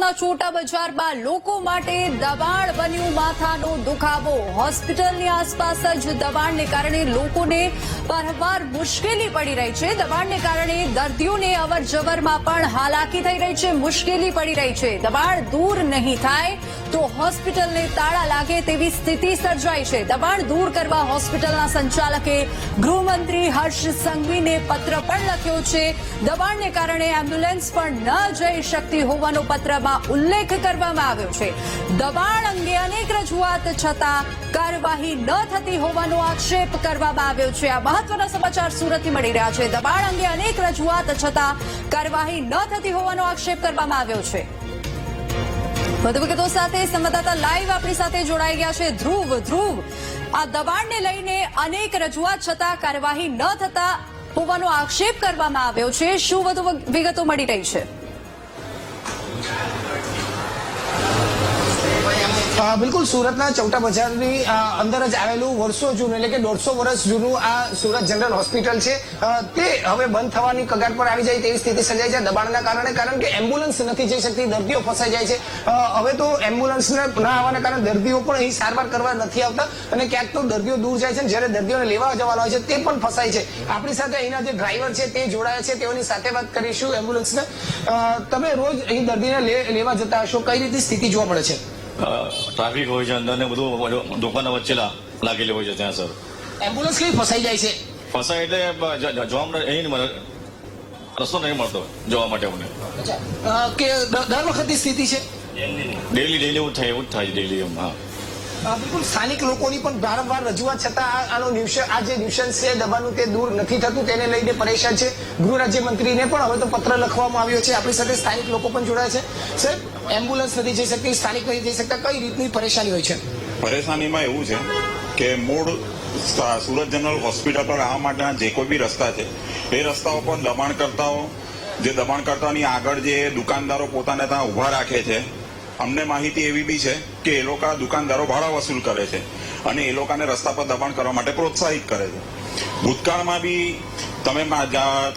સુરતના છોટા બજારમાં લોકો માટે દબાણ બન્યું માથાનો દુખાવો। હોસ્પિટલની આસપાસ જ દબાણને કારણે લોકોને વારંવાર મુશ્કેલી પડી રહી છે। દબાણને કારણે દર્દીઓને અવરજવરમાં પણ હાલાકી થઈ રહી છે, મુશ્કેલી પડી રહી છે। દબાણ દૂર નહીં થાય તો હોસ્પિટલને તાળા લાગે તેવી સ્થિતિ સર્જાઈ છે। દબાણ દૂર કરવા હોસ્પિટલના સંચાલકે ગૃહમંત્રી હર્ષ સંઘવીને પત્ર પણ લખ્યો છે। દબાણને કારણે એમ્બ્યુલન્સ પણ ન જઈ શકતી હોવાનો પત્રમાં ઉલ્લેખ કરવામાં આવ્યો છે। દબાણ અંગે અનેક રજૂઆત છતાં કાર્યવાહી ન થતી હોવાનો આક્ષેપ કરવામાં આવ્યો છે। આ મહત્વના સમાચાર સુરતથી મળી રહ્યા છે। દબાણ અંગે અનેક રજૂઆત છતાં કાર્યવાહી ન થતી હોવાનો આક્ષેપ કરવામાં આવ્યો છે। વધુ વિગતો સાથે સંવાદદાતા લાઈવ આપણી સાથે જોડાઈ ગયા છે ધ્રુવ, આ દબાણને લઈને અનેક રજૂઆત છતાં કાર્યવાહી ન થતા હોવાનો આક્ષેપ કરવામાં આવ્યો છે। શું વધુ વિગતો મળી રહી છે? બિલકુલ, સુરતના ચૌટા બજારની અંદર જ આવેલું વર્ષો જૂનું એટલે કે 150 વર્ષ જૂનું આ સુરત જનરલ હોસ્પિટલ છે તે હવે બંધ થવાની કગાર પર આવી જાય તેવી સ્થિતિ સર્જાઈ છે દબાણના કારણે। કારણ કે એમ્બ્યુલન્સ નથી જઈ શકતી, દર્દીઓ ફસાઈ જાય છે। હવે તો એમ્બ્યુલન્સ ના આવવાના કારણે દર્દીઓ પણ અહીં સારવાર કરવા નથી આવતા અને ક્યાંક તો દર્દીઓ દૂર જાય છે, જ્યારે દર્દીઓને લેવા જવાના હોય છે તે પણ ફસાય છે। આપણી સાથે અહીંના જે ડ્રાઈવર છે તે જોડાયા છે, તેઓની સાથે વાત કરીશું એમ્બ્યુલન્સને। તમે રોજ અહીં દર્દીને લેવા જતા હશો, કઈ રીતની સ્થિતિ જોવા મળે છે? ટ્રાફિક હોય છે, અંદર ને બધું દુકાનો વચ્ચે લાગેલી હોય છે ત્યાં સર। એમ્બ્યુલન્સ કેવી ફસાઈ જાય છે? ફસાય એટલે જોવા રસ્તો નહીં મળતો જોવા માટે અમને। કે દર વખતની સ્થિતિ છે? ડેલી એવું જ થાય ડેલી એમ। હા, બિલકુલ, સ્થાનિક લોકોની પણ વારંવાર રજૂઆત છતાં આ જે ન્યુસન્સ છે દબાણનું તે દૂર નથી થતું, તેને લઈને પરેશાન છે। ગૃહ રાજ્યમંત્રીને પણ હવે તો પત્ર લખવામાં આવ્યો છે। આપણી સાથે સ્થાનિક લોકો પણ જોડાયા છે। સાહેબ, એમ્બ્યુલન્સ નથી જઈ શકતી, સ્થાનિક નથી જઈ શકતા, કઈ રીતની પરેશાની હોય છે? પરેશાનીમાં એવું છે કે મૂળ સુરત જનરલ હોસ્પિટલ પર આવવા માટેના જે કોઈ બી રસ્તા છે એ રસ્તાઓ પર દબાણકર્તાઓ, જે દબાણકર્તાની આગળ જે દુકાનદારો પોતાને ત્યાં ઉભા રાખે છે, અમને માહિતી એવી બી છે કે એ લોકો દુકાનદારો ભાડા વસૂલ કરે છે અને એ લોકોને રસ્તા પર દબાણ કરવા માટે પ્રોત્સાહિત કરે છે। ભૂતકાળમાં બી તમે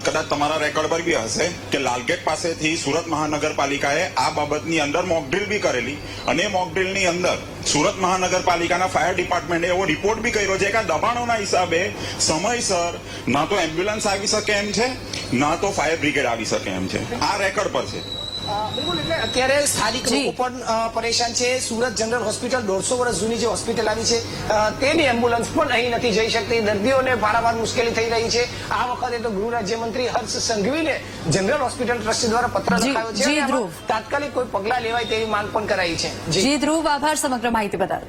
કદાચ તમારા રેકોર્ડ પર બી હશે કે લાલગેટ પાસેથી સુરત મહાનગરપાલિકાએ આ બાબતની અંદર મોકડ્રીલ બી કરેલી અને મોકડ્રીલની અંદર સુરત મહાનગરપાલિકાના ફાયર ડિપાર્ટમેન્ટે એવો રિપોર્ટ બી કર્યો છે કે દબાણોના હિસાબે સમયસર ના તો એમ્બ્યુલન્સ આવી શકે એમ છે, ના તો ફાયર બ્રિગેડ આવી શકે એમ છે। આ રેકોર્ડ પર છે। બિલકુલ, એટલે અત્યારે સ્થાનિક લોકો પણ પરેશાન છે। સુરત જનરલ હોસ્પિટલ 150 વર્ષ જૂની જે હોસ્પિટલ આવી છે તેની એમ્બ્યુલન્સ પણ અહીં નથી જઈ શકતી, દર્દીઓને વારંવાર મુશ્કેલી થઈ રહી છે। આ વખતે તો ગૃહ રાજ્યમંત્રી હર્ષ સંઘવીને જનરલ હોસ્પિટલ ટ્રસ્ટી દ્વારા પત્ર લખાયો છે, તાત્કાલિક કોઈ પગલા લેવાય તેવી માંગ પણ કરાઈ છે। જી ધ્રુવ, આભાર સમગ્ર માહિતી બદલ।